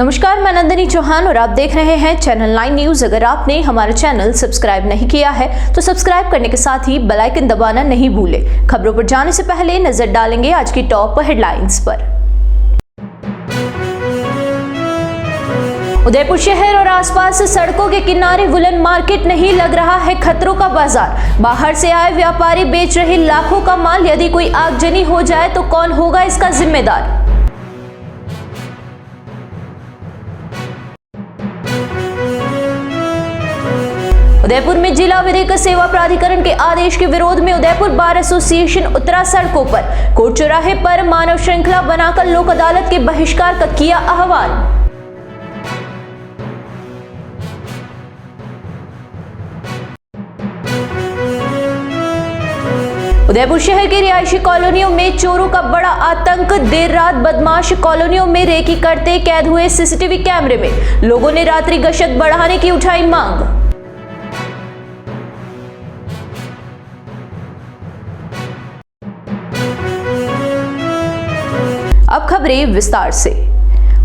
नमस्कार, मैं नंदिनी चौहान और आप देख रहे हैं चैनल 9 न्यूज। अगर आपने हमारा चैनल सब्सक्राइब नहीं किया है तो सब्सक्राइब करने के साथ ही बेल आइकन दबाना नहीं भूलें। खबरों पर जाने से पहले नजर डालेंगे आज की टॉप हेडलाइंस पर। उदयपुर शहर और आसपास सड़कों के किनारे वुलन मार्केट नहीं लग रहा है खतरों का बाजार। बाहर से आए व्यापारी बेच रहे लाखों का माल। यदि कोई आगजनी हो जाए तो कौन होगा इसका जिम्मेदार। उदयपुर में जिला विधिक सेवा प्राधिकरण के आदेश के विरोध में उदयपुर बार एसोसिएशन उतरा सड़कों पर। कोर्ट चौराहे पर मानव श्रृंखला बनाकर लोक अदालत के बहिष्कार का किया आह्वान। उदयपुर शहर के रिहायशी कॉलोनियों में चोरों का बड़ा आतंक। देर रात बदमाश कॉलोनियों में रेकी करते कैद हुए सीसीटीवी कैमरे में। लोगों ने रात्रि गश्त बढ़ाने की उठाई मांग। अब खबरें विस्तार से।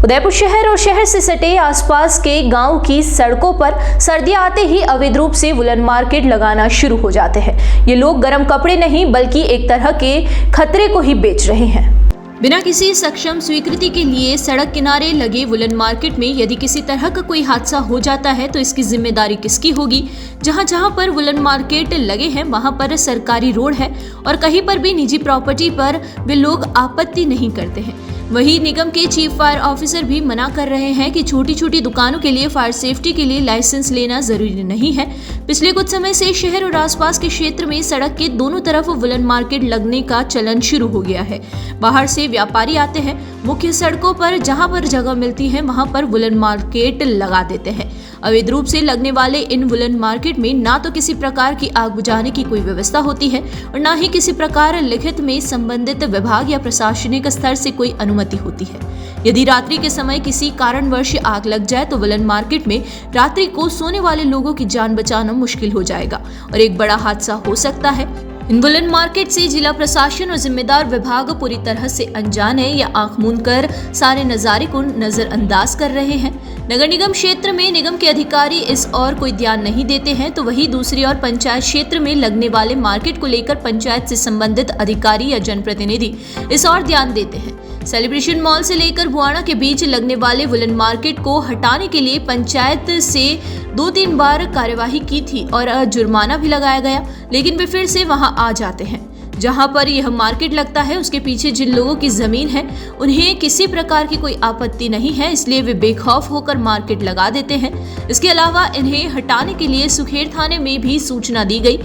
उदयपुर शहर और शहर से सटे आसपास के गांव की सड़कों पर सर्दियां आते ही अवैध रूप से वुलन मार्केट लगाना शुरू हो जाते हैं। ये लोग गर्म कपड़े नहीं बल्कि एक तरह के खतरे को ही बेच रहे हैं। बिना किसी सक्षम स्वीकृति के लिए सड़क किनारे लगे वुलन मार्केट में यदि किसी तरह का कोई हादसा हो जाता है तो इसकी जिम्मेदारी किसकी होगी। जहां पर वुलन मार्केट लगे हैं वहां पर सरकारी रोड है और कहीं पर भी निजी प्रॉपर्टी पर वे लोग आपत्ति नहीं करते हैं। वहीं निगम के चीफ फायर ऑफिसर भी मना कर रहे हैं कि छोटी छोटी दुकानों के लिए फायर सेफ्टी के लिए लाइसेंस लेना जरूरी नहीं है। पिछले कुछ समय से शहर और आसपास के क्षेत्र में सड़क के दोनों तरफ वुलन मार्केट लगने का चलन शुरू हो गया है। बाहर से व्यापारी आते हैं, मुख्य सड़कों पर जहां पर जगह मिलती है वहां पर वुलन मार्केट लगा देते हैं। अवैध रूप से लगने वाले इन वुलन मार्केट में ना तो किसी प्रकार की आग बुझाने की कोई व्यवस्था होती है और ना ही किसी प्रकार लिखित में संबंधित विभाग या प्रशासनिक स्तर से कोई अनुमति होती है। यदि रात्रि के समय किसी कारणवश आग लग जाए तो वुलन मार्केट में रात्रि को सोने वाले लोगों की जान बचाना मुश्किल हो जाएगा और एक बड़ा हादसा हो सकता है। इन वुलन मार्केट से जिला प्रशासन और जिम्मेदार विभाग पूरी तरह से अनजान है या आंख मूंद कर सारे नजारे को नजरअंदाज कर रहे हैं। नगर निगम क्षेत्र में निगम के अधिकारी इस और कोई ध्यान नहीं देते हैं तो वहीं दूसरी ओर पंचायत क्षेत्र में लगने वाले मार्केट को लेकर पंचायत से संबंधित अधिकारी या जनप्रतिनिधि इस और ध्यान देते हैं। सेलिब्रेशन मॉल से लेकर बुआना के बीच लगने वाले वुलन मार्केट को हटाने के लिए पंचायत से 2-3 बार कार्यवाही की थी और जुर्माना भी लगाया गया, लेकिन वे फिर से वहां आ जाते हैं। जहां पर यह मार्केट लगता है उसके पीछे जिन लोगों की जमीन है उन्हें किसी प्रकार की कोई आपत्ति नहीं है, इसलिए वे बेखौफ होकर मार्केट लगा देते हैं। इसके अलावा इन्हें हटाने के लिए सुखेर थाने में भी सूचना दी गई।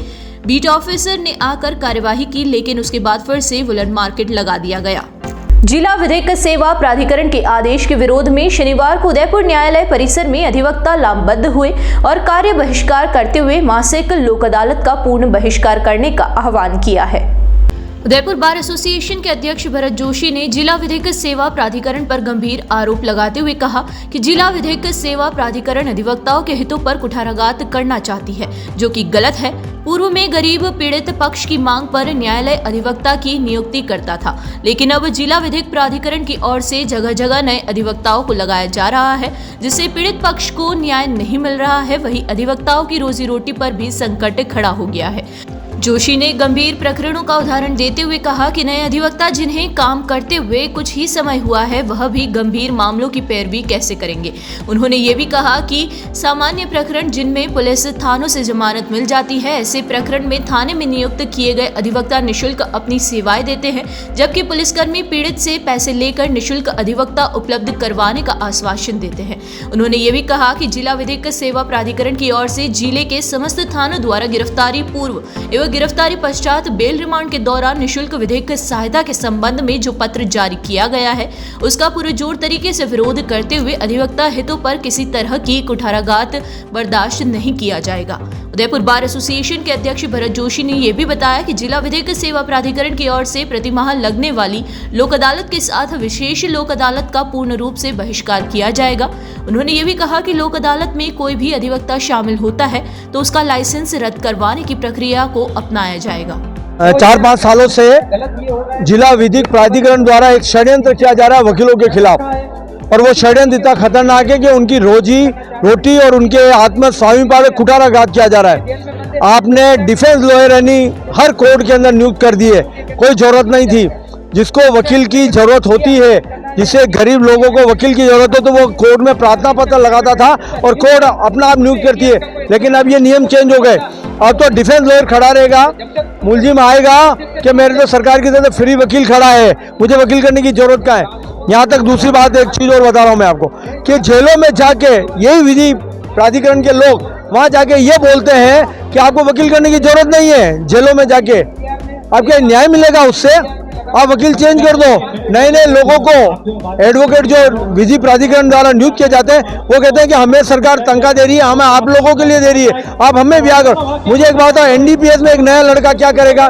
बीट ऑफिसर ने आकर कार्यवाही की, लेकिन उसके बाद फिर से वुलन मार्केट लगा दिया गया। जिला विधिक सेवा प्राधिकरण के आदेश के विरोध में शनिवार को उदयपुर न्यायालय परिसर में अधिवक्ता लामबद्ध हुए और कार्य बहिष्कार करते हुए मासिक लोक अदालत का पूर्ण बहिष्कार करने का आह्वान किया है। उदयपुर बार एसोसिएशन के अध्यक्ष भरत जोशी ने जिला विधिक सेवा प्राधिकरण पर गंभीर आरोप लगाते हुए कहा कि जिला विधिक सेवा प्राधिकरण अधिवक्ताओं के हितों पर कुठाराघात करना चाहती है, जो कि गलत है। पूर्व में गरीब पीड़ित पक्ष की मांग पर न्यायालय अधिवक्ता की नियुक्ति करता था, लेकिन अब जिला विधिक प्राधिकरण की ओर से जगह जगह नए अधिवक्ताओं को लगाया जा रहा है, जिससे पीड़ित पक्ष को न्याय नहीं मिल रहा है। वहीं अधिवक्ताओं की रोजी रोटी पर भी संकट खड़ा हो गया है। जोशी ने गंभीर प्रकरणों का उदाहरण देते हुए कहा कि नए अधिवक्ता जिन्हें काम करते हुए कुछ ही समय हुआ है वह भी गंभीर मामलों की पैरवी कैसे करेंगे। उन्होंने ये भी कहा कि सामान्य प्रकरण जिनमें पुलिस थानों से जमानत मिल जाती है, ऐसे प्रकरण में थाने में नियुक्त किए गए अधिवक्ता निःशुल्क अपनी सेवाएं देते हैं, जबकि पुलिसकर्मी पीड़ित से पैसे लेकर निःशुल्क अधिवक्ता उपलब्ध करवाने का आश्वासन देते हैं। उन्होंने ये भी कहा कि जिला विधिक सेवा प्राधिकरण की ओर से जिले के समस्त थानों द्वारा गिरफ्तारी पूर्व एवं गिरफ्तारी पश्चात बेल रिमांड के दौरान निःशुल्क विधिक सहायता के संबंध में जो पत्र जारी किया गया है उसका पुरजोर तरीके से विरोध करते हुए अधिवक्ता हितों पर किसी तरह की कुठाराघात बर्दाश्त नहीं किया जाएगा। उदयपुर बार एसोसिएशन के अध्यक्ष भरत जोशी ने यह भी बताया कि जिला विधिक सेवा प्राधिकरण की ओर से प्रतिमाह लगने वाली लोक अदालत के साथ विशेष लोक अदालत का पूर्ण रूप से बहिष्कार किया जाएगा। उन्होंने ये भी कहा कि लोक अदालत में कोई भी अधिवक्ता शामिल होता है तो उसका लाइसेंस रद्द करवाने की प्रक्रिया को अपनाया जाएगा। 4-5 सालों से जिला विधिक प्राधिकरण द्वारा एक षड्यंत्र किया जा रहा है वकीलों के खिलाफ। और वो षड्यंत्र इतना खतरनाक है कि उनकी रोजी रोटी और उनके आत्म स्वाभिमान पे कुठाराघात किया जा रहा है। आपने डिफेंस लॉयर यानी हर कोर्ट के अंदर नियुक्त कर दिए, कोई जरूरत नहीं थी। जिसको वकील की जरूरत होती है, जिसे गरीब लोगों को वकील की जरूरत हो, तो वो कोर्ट में प्रार्थना पत्र लगाता था और कोर्ट अपना आप नियुक्त करती है। लेकिन अब ये नियम चेंज हो गए, अब तो डिफेंस लॉयर खड़ा रहेगा, मुलजिम आएगा कि मेरे तो सरकार की तरफ से फ्री वकील खड़ा है, मुझे वकील करने की जरूरत क्या है। यहाँ तक दूसरी बात एक चीज और बता रहा हूँ मैं आपको कि जेलों में जाके यही विधि प्राधिकरण के लोग वहाँ जाके ये बोलते हैं कि आपको वकील करने की जरूरत नहीं है। जेलों में जाके आपको न्याय मिलेगा उससे, आप वकील चेंज कर दो। नए नए लोगों को एडवोकेट जो विधि प्राधिकरण द्वारा नियुक्त किए जाते हैं वो कहते हैं कि हमें सरकार तनख्वाह दे रही है, हमें आप लोगों के लिए दे रही है, आप हमें ब्याह करो। मुझे एक बात बताओ, एनडीपीएस में एक नया लड़का क्या करेगा,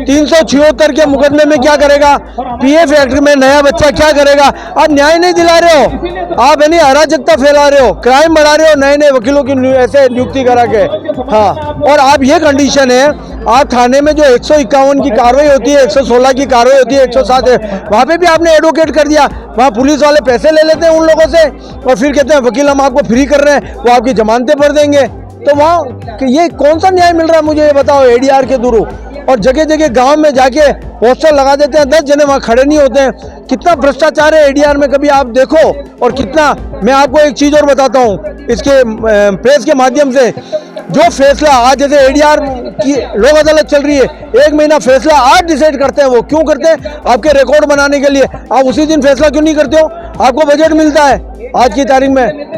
376 के मुकदमे में क्या करेगा, पीएफ एक्ट में नया बच्चा क्या करेगा। आप न्याय नहीं दिला रहे हो, आप यानी अराजकता फैला रहे हो, क्राइम बढ़ा रहे हो नए नए वकीलों की ऐसे नियुक्ति करा के। हाँ, और आप ये कंडीशन है, आप थाने में जो 151 की कार्रवाई होती है, 116 की कार्रवाई होती है, 107 है, वहाँ पे भी आपने एडवोकेट कर दिया। वहाँ पुलिस वाले पैसे ले लेते हैं उन लोगों से और फिर कहते हैं वकील हम आपको फ्री कर रहे हैं, वो आपकी जमानतें भर देंगे। तो वहाँ ये कौन सा न्याय मिल रहा है मुझे ये बताओ एडीआर के थ्रू। और जगह जगह गांव में जाके पोस्टर लगा देते हैं, 10 जने वहाँ खड़े नहीं होते हैं। कितना भ्रष्टाचार है एडीआर में, कभी आप देखो। और कितना, मैं आपको एक चीज और बताता हूँ इसके प्रेस के माध्यम से, जो फैसला आज जैसे एडीआर की लोक अदालत चल रही है, 1 महीना फैसला आज डिसाइड करते हैं। वो क्यों करते हैं? आपके रिकॉर्ड बनाने के लिए। आप उसी दिन फैसला क्यों नहीं करते हो? आपको बजट मिलता है आज की तारीख में।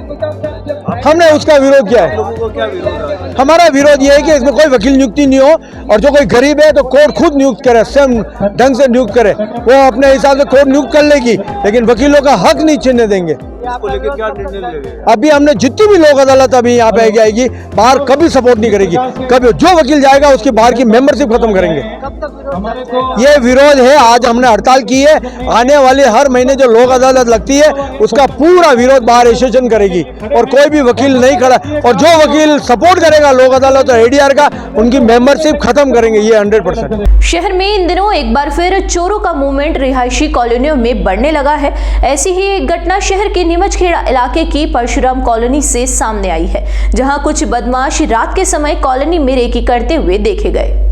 हमने उसका विरोध किया है। हमारा विरोध ये है कि इसमें कोई वकील नियुक्ति नहीं हो, और जो कोई गरीब है तो कोर्ट खुद नियुक्त करे, स्वयं ढंग से नियुक्त करे। वो अपने हिसाब से कोर्ट नियुक्त कर लेगी, लेकिन वकीलों का हक नहीं छीनने देंगे। इसको लेकर क्या निर्णय लेंगे? अभी हमने जितनी भी लोक अदालत अभी यहाँ पे आएगी, बाहर कभी सपोर्ट नहीं करेगी। कभी जो वकील जाएगा उसकी बाहर की मेंबरशिप खत्म करेंगे। ये विरोध है, आज हमने हड़ताल की है। आने वाले हर महीने जो लोक अदालत लगती है उसका पूरा विरोध बाहर एसोसिएशन करेगी, और कोई भी वकील नहीं खड़ा। और जो वकील सपोर्ट करेगा लोक अदालत और एडीआर का, उनकी मेंबरशिप खत्म करेंगे, ये 100%। शहर में इन दिनों एक बार फिर चोरों का मूवमेंट रिहायशी कॉलोनियों में बढ़ने लगा है। ऐसी ही एक घटना शहर के नीमचखेड़ा इलाके की परशुराम कॉलोनी से सामने आई है, जहां कुछ बदमाश रात के समय कॉलोनी में रेकी करते हुए देखे गए।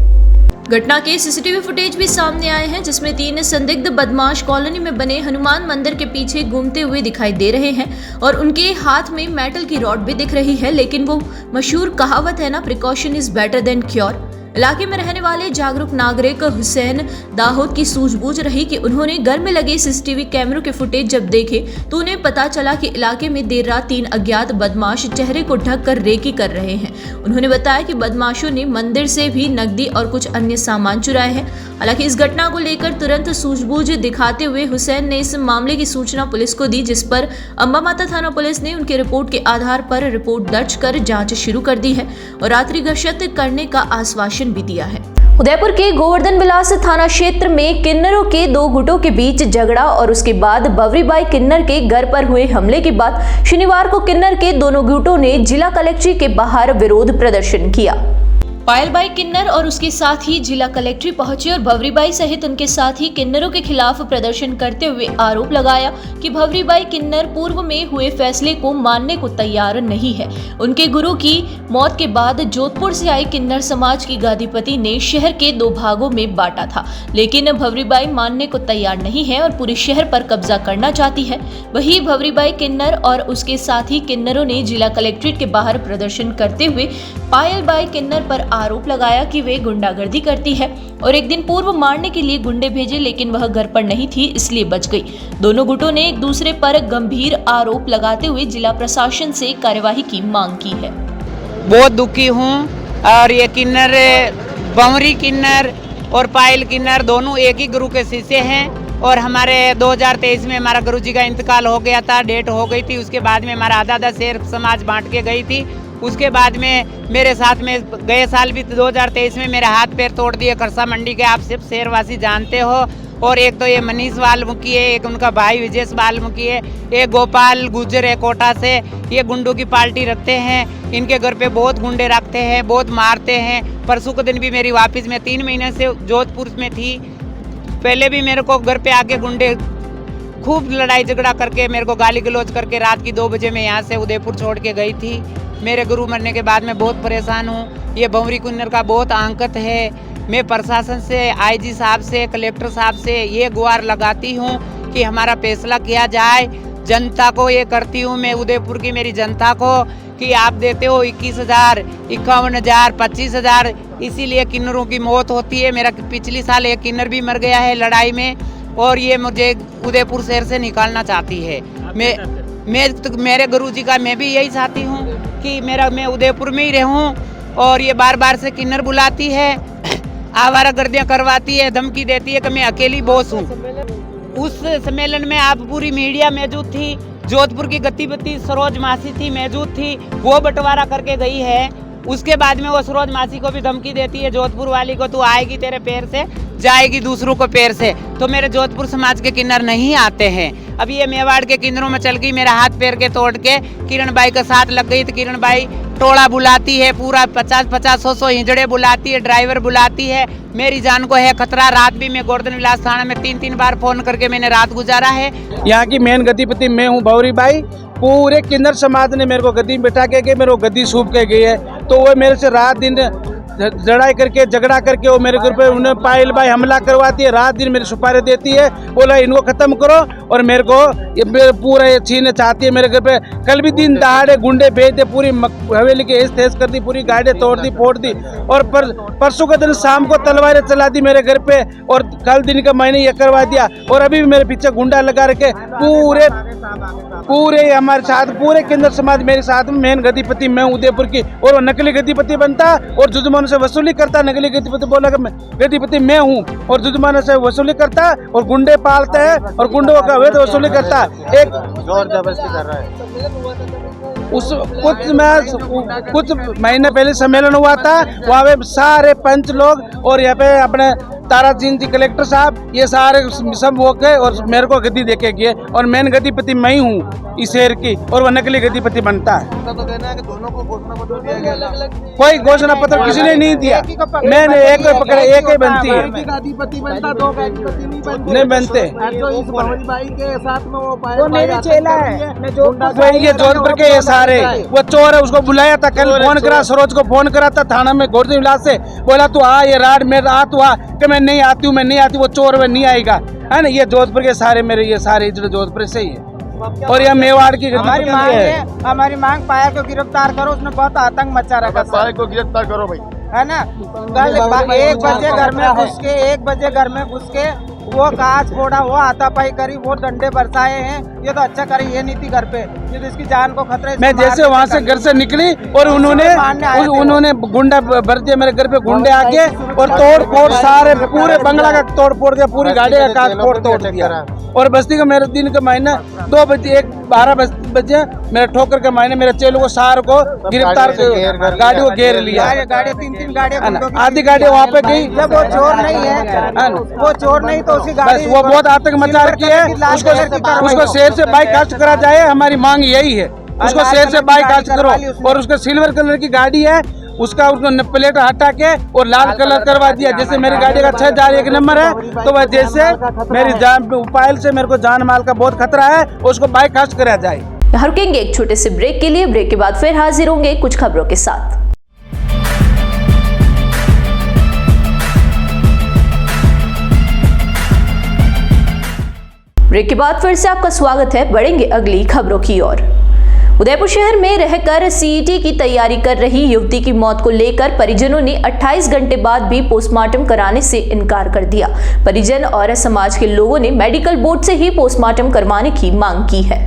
घटना के सीसीटीवी फुटेज भी सामने आए हैं, जिसमें 3 संदिग्ध बदमाश कॉलोनी में बने हनुमान मंदिर के पीछे घूमते हुए दिखाई दे रहे हैं और उनके हाथ में मेटल की रॉड भी दिख रही है। लेकिन वो मशहूर कहावत है ना, precaution is better than cure. इलाके में रहने वाले जागरूक नागरिक हुसैन दाऊद की सूझबूझ रही कि उन्होंने घर में लगे सीसीटीवी कैमरों के फुटेज जब देखे तो उन्हें पता चला कि इलाके में देर रात 3 अज्ञात बदमाश चेहरे को ढककर रेकी कर रहे हैं। उन्होंने बताया कि बदमाशों ने मंदिर से भी नकदी और कुछ अन्य सामान चुराए हैं। हालांकि इस घटना को लेकर तुरंत सूझबूझ दिखाते हुए हुसैन ने इस मामले की सूचना पुलिस को दी, जिस पर अम्बा माता थाना पुलिस ने उनके रिपोर्ट के आधार पर रिपोर्ट दर्ज कर जांच शुरू कर दी है और रात्रि गश्त करने का आश्वासन भी दिया है। उदयपुर के गोवर्धन विलास थाना क्षेत्र में किन्नरों के 2 गुटों के बीच झगड़ा और उसके बाद भवरीबाई किन्नर के घर पर हुए हमले के बाद शनिवार को किन्नर के दोनों गुटों ने जिला कलेक्ट्रेट के बाहर विरोध प्रदर्शन किया। पायलबाई किन्नर और उसके साथ ही जिला कलेक्ट्रेट पहुंचे और भवरीबाई सहित उनके साथी किन्नरों के खिलाफ प्रदर्शन करते हुए आरोप लगाया कि भवरीबाई किन्नर पूर्व में हुए फैसले को मानने को तैयार नहीं है। उनके गुरु की मौत के बाद जोधपुर से आई किन्नर समाज की गादीपति ने शहर के 2 भागों में बांटा था, लेकिन भवरीबाई मानने को तैयार नहीं है और पूरे शहर पर कब्जा करना चाहती है। वही भवरीबाई किन्नर और उसके साथी किन्नरों ने जिला कलेक्ट्रेट के बाहर प्रदर्शन करते हुए पायलबाई किन्नर पर आरोप लगाया कि वे गुंडागर्दी करती है और एक दिन पूर्व मारने के लिए गुंडे भेजे, लेकिन वह घर पर नहीं थी इसलिए बच गई। दोनों गुटों ने एक दूसरे पर गंभीर आरोप लगाते हुए जिला प्रशासन से कार्यवाही की मांग की है। बहुत दुखी हूँ और ये किन्नर, बंवरी किन्नर और पायल किन्नर दोनों एक ही गुरु के शिष्य हैं और हमारे 2023 में हमारा गुरुजी का इंतकाल हो गया था, डेट हो गई थी। उसके बाद में हमारा आधा शेर समाज बांट के गई थी। उसके बाद में मेरे साथ में गए साल भी 2023 में मेरे हाथ पैर तोड़ दिए खरसा मंडी के, आप सिर्फ शेरवासी जानते हो। और एक तो ये मनीष वाल्मीकि है, एक उनका भाई विजेश वाल्मीकि है, एक गोपाल गुजर है कोटा से। ये गुंडों की पार्टी रखते हैं, इनके घर पे बहुत गुंडे रखते हैं, बहुत मारते हैं। परसों के दिन भी मेरी वापस में 3 महीने से जोधपुर में थी, पहले भी मेरे को घर पे आके गुंडे खूब लड़ाई झगड़ा करके मेरे को गाली गलौज करके रात की 2 बजे मैं यहाँ से उदयपुर छोड़ के गई थी। मेरे गुरु मरने के बाद मैं बहुत परेशान हूँ। ये भंवरी किन्नर का बहुत आंकत है। मैं प्रशासन से, आईजी साहब से, कलेक्टर साहब से ये गुहार लगाती हूँ कि हमारा फैसला किया जाए। जनता को ये करती हूँ मैं, उदयपुर की मेरी जनता को, कि आप देते हो 21,000, 51,000, 25,000, इसीलिए किन्नरों की मौत होती है। मेरा पिछली साल एक किन्नर भी मर गया है लड़ाई में, और ये मुझे उदयपुर शहर से निकालना चाहती है। मेरे गुरुजी का मैं भी यही चाहती हूँ कि मैं उदयपुर में ही रहूँ। और ये बार बार से किन्नर बुलाती है, आवारागर्दियाँ करवाती है, धमकी देती है कि मैं अकेली बॉस हूँ। उस सम्मेलन में आप पूरी मीडिया मौजूद थी, जोधपुर की गतिविधि सरोज मासी थी मौजूद थी, वो बंटवारा करके गई है। उसके बाद में वो सरोज मासी को भी धमकी देती है, जोधपुर वाली को, तू आएगी तेरे पैर से, जाएगी दूसरों को पैर से। तो मेरे जोधपुर समाज के किन्नर नहीं आते हैं। अब ये मेवाड़ के किन्नरों में चल गई, मेरा हाथ पैर के तोड़ के किरण बाई का साथ लग गई। तो किरण बाई टोला बुलाती है, पूरा 50-50, 100-100 हिजड़े बुलाती है, ड्राइवर बुलाती है। मेरी जान को है खतरा। रात भी मैं गोवर्धन विलास थाना में 3-3 बार फोन करके मैंने रात गुजारा है। यहाँ की मेन गतिपति मैं हूँ भंवरी बाई। पूरे किन्नर समाज ने मेरे को गद्दी में बिठा के मेरे को गद्दी सूप के गई है। तो वो मेरे से रात दिन लड़ाई करके, झगड़ा करके वो मेरे घर पे उन्हें पायल बाई हमला करवाती है, रात दिन मेरी सुपारी देती है, बोला इनको खत्म करो। और मेरे को ये पूरा ये छीनना चाहती है मेरे घर पे। कल भी दिन दहाड़े गुंडे भेज दे, पूरी हवेली के हेस तेज कर दी, पूरी गाड़ी तोड़ दी, फोड़ दी। और परसों के दिन शाम को तलवारें चला दी मेरे घर पे, और कल दिन का मैंने ये करवा दिया। और अभी भी मेरे पीछे गुंडा लगा रखे। पूरे हमारे साथ, पूरे किन्नर समाज मेरे साथ में। मेन गतिपति मैं उदयपुर की, और वो नकली गतिपति बनता और जुर्माने से वसूली करता। नकली गतिपति बोला कि गतिपति मैं हूँ, और जुर्माने से वसूली करता, और गुंडे पालता है, और गुंडों का अवैध वसूली करता। एक जोर जबरदस्ती कर रहा है। कुछ महीने पहले सम्मेलन हुआ था, वहाँ पे सारे पंच लोग और यहाँ पे अपने तारा सिंह जी कलेक्टर साहब, ये सारे सब वो गए और मेरे को गद्दी देके गए। और मेन गद्दीपति मैं ही हूँ इस शहर की, और वो नकली गद्दीपति बनता है। तो कहना है कि दोनों को घोषणा पत्र दिया गया। कोई घोषणा पत्र किसी ने नहीं दिया। मैंने एक को पकड़ा, एक ही बनती है, गद्दीपति बनता, 2 गद्दीपति नहीं बनते। जो इस भंवरी बाई के साथ में वो मेरी चेला है, ये जोधपुर के ये सारे वो चोर है। उसको बुलाया था, कल फोन करा, सरोज को फोन करा था थाना में गोवर्धन विलास से, बोला तू आ, ये राड में आ, तू आ, कि मैं नहीं आती हूँ, मैं नहीं आती। वो चोर में नहीं आएगा, है ना। ये जोधपुर के सारे मेरे, ये सारे जोधपुर से ही है। और यह मेवाड़ की हमारी मांग पायल को गिरफ्तार करो, उसने बहुत आतंक मचा रखा। पायल को गिरफ्तार करो भाई, है ना। कल 1 बजे घर में घुस के वो कांच फोड़ा, वो हाथापाई करी, वो डंडे बरसाए हैं। ये तो अच्छा करे, ये नहीं थी घर पे, ये तो इसकी जान को खतरा है। मैं जैसे वहाँ से घर से निकली और उन्होंने गुंडा भर दिया मेरे घर पे, गुंडे आके और तोड़ फोड़, सारे पूरे बंगला का तोड़ फोड़ दिया, पूरी गाड़ी का कांच फोड़ तोड़ दिया। और बस्ती का मेरे दिन का महीना 2 बजे 12 बजे मेरे ठोकर के महीने मेरे चेलों को सार को गिरफ्तार, गाड़ी को घेर लिया। गाड़ी 3-3 गाड़ियाँ, आधी गाड़ी वहाँ पे गई। जब वो चोर नहीं है, वो चोर नहीं तो उसकी गाड़ी, बस वो बहुत आतंक मचा रखी है। उसको शहर से बाइक कास्ट करा जाए, हमारी मांग यही है। उसको शहर से बाइक कास्ट करो, और उसको सिल्वर कलर की गाड़ी है, उसका प्लेट हटा के और लाल कलर करवा दिया। जैसे मेरी गाड़ी का 6,001 नंबर है, तो वह जैसे मेरी जान उपायल से मेरे को जान माल का बहुत खतरा है, उसको बाइक कास्ट करा जाए। रुकेंगे एक छोटे से ब्रेक के लिए। ब्रेक के बाद फिर हाजिर होंगे कुछ खबरों के साथ। ब्रेक के बाद फिर से आपका स्वागत है। बढ़ेंगे अगली खबरों की ओर। उदयपुर शहर में रहकर सीईटी की तैयारी कर रही युवती की मौत को लेकर परिजनों ने 28 घंटे बाद भी पोस्टमार्टम कराने से इनकार कर दिया। परिजन और समाज के लोगों ने मेडिकल बोर्ड से ही पोस्टमार्टम करवाने की मांग की है।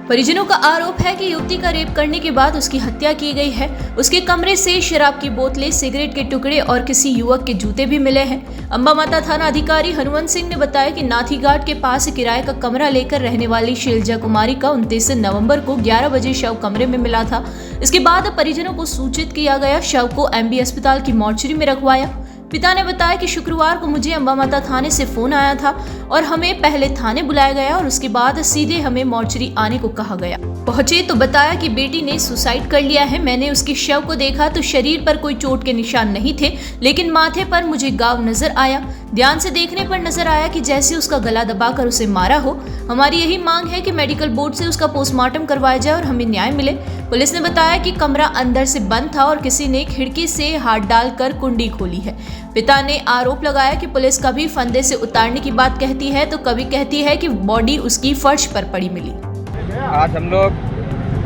परिजनों का आरोप है कि युवती का रेप करने के बाद उसकी हत्या की गई है। उसके कमरे से शराब की बोतलें, सिगरेट के टुकड़े और किसी युवक के जूते भी मिले हैं। अंबा माता थाना अधिकारी हनुमंत सिंह ने बताया कि नाथी घाट के पास किराए का कमरा लेकर रहने वाली शैलजा कुमारी का 29 नवंबर को 11 बजे शव कमरे में मिला था। इसके बाद परिजनों को सूचित किया गया। शव को एमबी अस्पताल की मॉर्चरी में रखवाया। पिता ने बताया कि शुक्रवार को मुझे अंबा माता थाने से फोन आया था और हमें पहले थाने बुलाया गया और उसके बाद सीधे हमें मॉर्चरी आने को कहा गया। पहुंचे तो बताया कि बेटी ने सुसाइड कर लिया है। मैंने उसके शव को देखा तो शरीर पर कोई चोट के निशान नहीं थे, लेकिन माथे पर मुझे घाव नजर आया। ध्यान से देखने पर नजर आया कि जैसे उसका गला दबाकर उसे मारा हो। हमारी यही मांग है कि मेडिकल बोर्ड से उसका पोस्टमार्टम करवाया जाए और हमें न्याय मिले। पुलिस ने बताया कि कमरा अंदर से बंद था और किसी ने खिड़की से हाथ डालकर कुंडी खोली है। पिता ने आरोप लगाया कि पुलिस कभी फंदे से उतारने की बात कहती है तो कभी कहती है कि बॉडी उसकी फर्श पर पड़ी मिली। आज हम लोग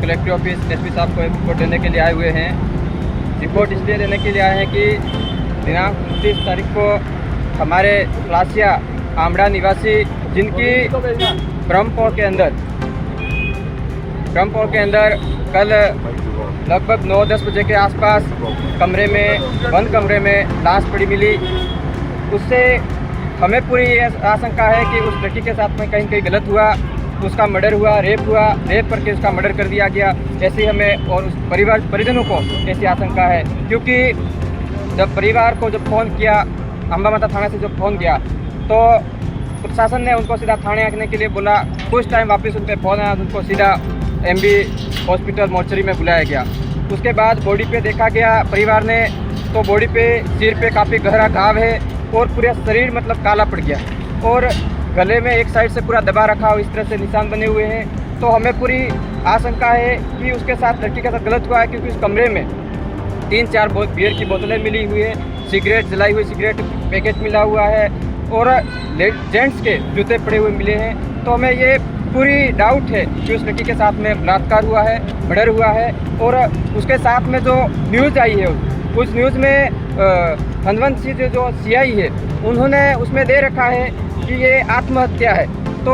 कलेक्टर ऑफिस एसपी साहब को एक रिपोर्ट देने के लिए आए हुए हैं। रिपोर्ट इसलिए देने के लिए आए हैं कि दिनांक 29 तारीख को हमारे फ्लासिया आमड़ा निवासी जिनकी ब्रह्मपुर के अंदर कल लगभग 9-10 बजे के आसपास बंद कमरे में लाश पड़ी मिली। उससे हमें पूरी आशंका है कि उस लड़की के साथ में कहीं गलत हुआ, उसका मर्डर हुआ, रेप करके उसका मर्डर कर दिया गया। ऐसी हमें और उस परिजनों को ऐसी आशंका है, क्योंकि जब परिवार को जब फ़ोन किया, अम्बा माता थाना से जब फ़ोन किया तो प्रशासन ने उनको सीधा थाने आने के लिए बोला। कुछ टाइम वापस उन पर फ़ोन आया, उनको सीधा MB हॉस्पिटल मोर्चरी में बुलाया गया। उसके बाद बॉडी पे देखा गया परिवार ने, तो बॉडी पे सिर पे काफ़ी गहरा घाव है और पूरा शरीर मतलब काला पड़ गया और गले में एक साइड से पूरा दबा रखा हो, इस तरह से निशान बने हुए हैं। तो हमें पूरी आशंका है कि उसके साथ लड़की के साथ गलत हुआ है, क्योंकि उस कमरे में 3-4 बियर की बोतलें मिली हुई है, सिगरेट जलाई हुई सिगरेट पैकेट मिला हुआ है और जेंट्स के जूते पड़े हुए मिले हैं। तो हमें ये पूरी डाउट है कि उस लड़की के साथ में बलात्कार हुआ है, मर्डर हुआ है। और उसके साथ में जो न्यूज़ आई है, उस न्यूज़ में हनवंत सिंह जो CI है, उन्होंने उसमें दे रखा है कि ये आत्महत्या है। तो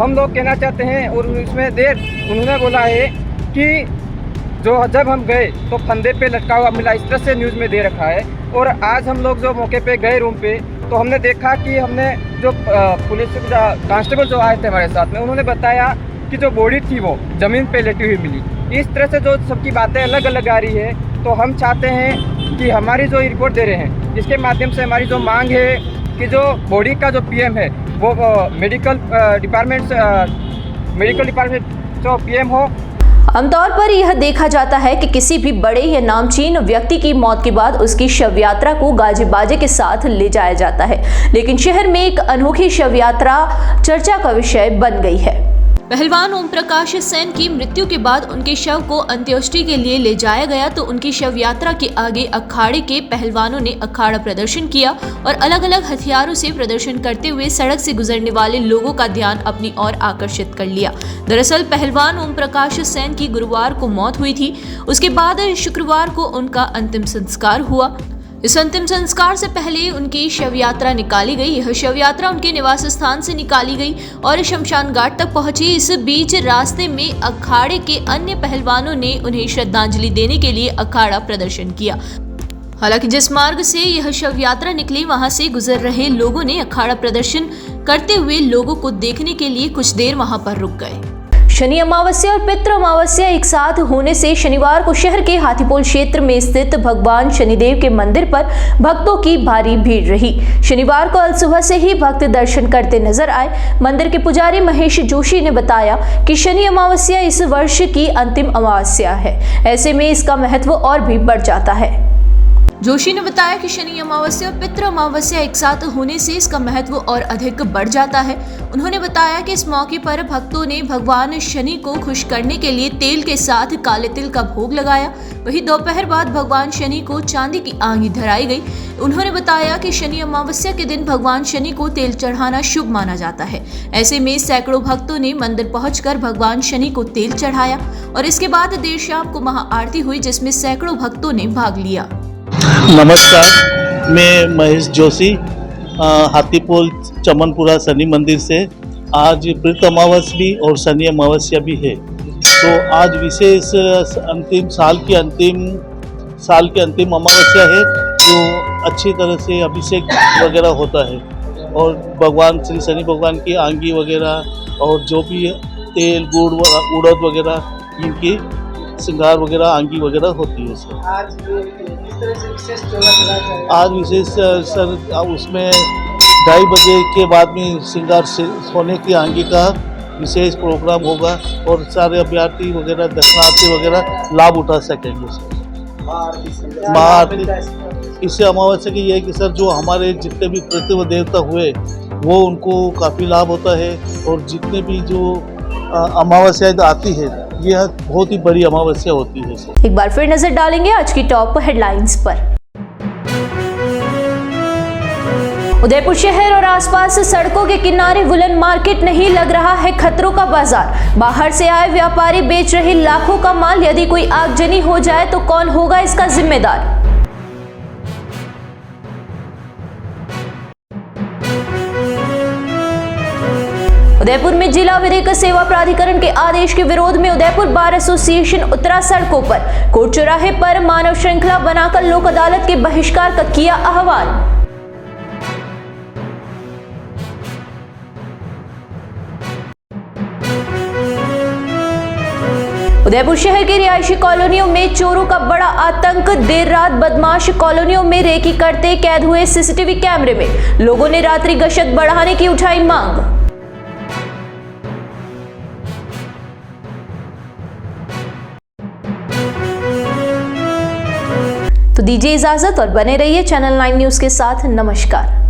हम लोग कहना चाहते हैं, और उसमें उन्होंने बोला है कि जब हम गए तो फंदे पे लटका हुआ मिला, इस तरह से न्यूज़ में दे रखा है। और आज हम लोग जो मौके पे गए रूम पे, तो हमने देखा कि हमने जो पुलिस कांस्टेबल जो आए थे हमारे साथ में, उन्होंने बताया कि जो बॉडी थी वो ज़मीन पे लेटी हुई मिली। इस तरह से जो सबकी बातें अलग अलग आ रही है, तो हम चाहते हैं कि हमारी जो रिपोर्ट दे रहे हैं, इसके माध्यम से हमारी जो मांग है कि जो बॉडी का जो PM है वो मेडिकल डिपार्टमेंट जो PM हो। आमतौर पर यह देखा जाता है कि किसी भी बड़े या नामचीन व्यक्ति की मौत के बाद उसकी शव यात्रा को गाजे बाजे के साथ ले जाया जाता है, लेकिन शहर में एक अनोखी शव यात्रा चर्चा का विषय बन गई है। पहलवान ओम प्रकाश सेन की मृत्यु के बाद उनके शव को अंत्येष्टि के लिए ले जाया गया तो उनकी शव यात्रा के आगे अखाड़े के पहलवानों ने अखाड़ा प्रदर्शन किया और अलग अलग हथियारों से प्रदर्शन करते हुए सड़क से गुजरने वाले लोगों का ध्यान अपनी ओर आकर्षित कर लिया। दरअसल पहलवान ओम प्रकाश सेन की गुरुवार को मौत हुई थी। उसके बाद शुक्रवार को उनका अंतिम संस्कार हुआ। इस अंतिम संस्कार से पहले उनकी शव यात्रा निकाली गई। यह शव यात्रा उनके निवास स्थान से निकाली गई और शमशान घाट तक पहुंची। इस बीच रास्ते में अखाड़े के अन्य पहलवानों ने उन्हें श्रद्धांजलि देने के लिए अखाड़ा प्रदर्शन किया। हालांकि जिस मार्ग से यह शव यात्रा निकली, वहां से गुजर रहे लोगों ने अखाड़ा प्रदर्शन करते हुए लोगों को देखने के लिए कुछ देर वहां पर रुक गए। शनि अमावस्या और पितृ अमावस्या एक साथ होने से शनिवार को शहर के हाथीपोल क्षेत्र में स्थित भगवान शनिदेव के मंदिर पर भक्तों की भारी भीड़ रही। शनिवार को अल सुबह से ही भक्त दर्शन करते नजर आए। मंदिर के पुजारी महेश जोशी ने बताया कि शनि अमावस्या इस वर्ष की अंतिम अमावस्या है, ऐसे में इसका महत्व और भी बढ़ जाता है। जोशी ने बताया कि शनि अमावस्या और पितृ अमावस्या एक साथ होने से इसका महत्व और अधिक बढ़ जाता है। उन्होंने बताया कि इस मौके पर भक्तों ने भगवान शनि को खुश करने के लिए तेल के साथ काले तिल का भोग लगाया। वहीं दोपहर बाद भगवान शनि को चांदी की आंगी धराई गई। उन्होंने बताया कि शनि अमावस्या के दिन भगवान शनि को तेल चढ़ाना शुभ माना जाता है। ऐसे में सैकड़ों भक्तों ने मंदिर पहुंचकर भगवान शनि को तेल चढ़ाया और इसके बाद देर शाम को महाआरती हुई, जिसमें सैकड़ों भक्तों ने भाग लिया। नमस्कार, मैं महेश जोशी हाथीपोल चमनपुरा शनि मंदिर से। आज पितृ अमावस्या भी और शनि अमावस्या भी है, तो आज विशेष साल की अंतिम अमावस्या है, जो अच्छी तरह से अभिषेक वगैरह होता है और भगवान श्री शनि भगवान की आंगी वगैरह और जो भी तेल गुड़ उड़द वगैरह इनकी श्रृंगार वगैरह आंगी वगैरह होती है सर। आज विशेष सर उसमें 2:30 बजे के बाद में श्रृंगार सोने की आंगी का विशेष प्रोग्राम होगा और सारे अभ्यर्थी वगैरह दर्शनार्थी वगैरह लाभ उठा सकेंगे सर। महाआरती इससे अमावस्या की ये है कि सर जो हमारे जितने भी प्रतिमा देवता हुए वो उनको काफ़ी लाभ होता है और जितने भी जो अमावस्या आती है यह बहुत ही बड़ी अमावस्या होती है सर। एक बार फिर नजर डालेंगे आज की टॉप हेडलाइंस पर। उदयपुर शहर और आसपास सड़कों के किनारे वुलन मार्केट नहीं लग रहा है खतरों का बाजार। बाहर से आए व्यापारी बेच रहे लाखों का माल। यदि कोई आगजनी हो जाए तो कौन होगा इसका जिम्मेदार। उदयपुर में जिला विधिक सेवा प्राधिकरण के आदेश के विरोध में उदयपुर बार एसोसिएशन उतरा सड़कों पर। कोर्ट चौराहे पर मानव श्रृंखला बनाकर लोक अदालत के बहिष्कार का किया आह्वान। उदयपुर शहर की रिहायशी कॉलोनियों में चोरों का बड़ा आतंक। देर रात बदमाश कॉलोनियों में रेकी करते कैद हुए सीसीटीवी कैमरे में। लोगों ने रात्रि गश्त बढ़ाने की उठाई मांग। तो दीजिए इजाजत और बने रहिए चैनल 9 न्यूज के साथ। नमस्कार।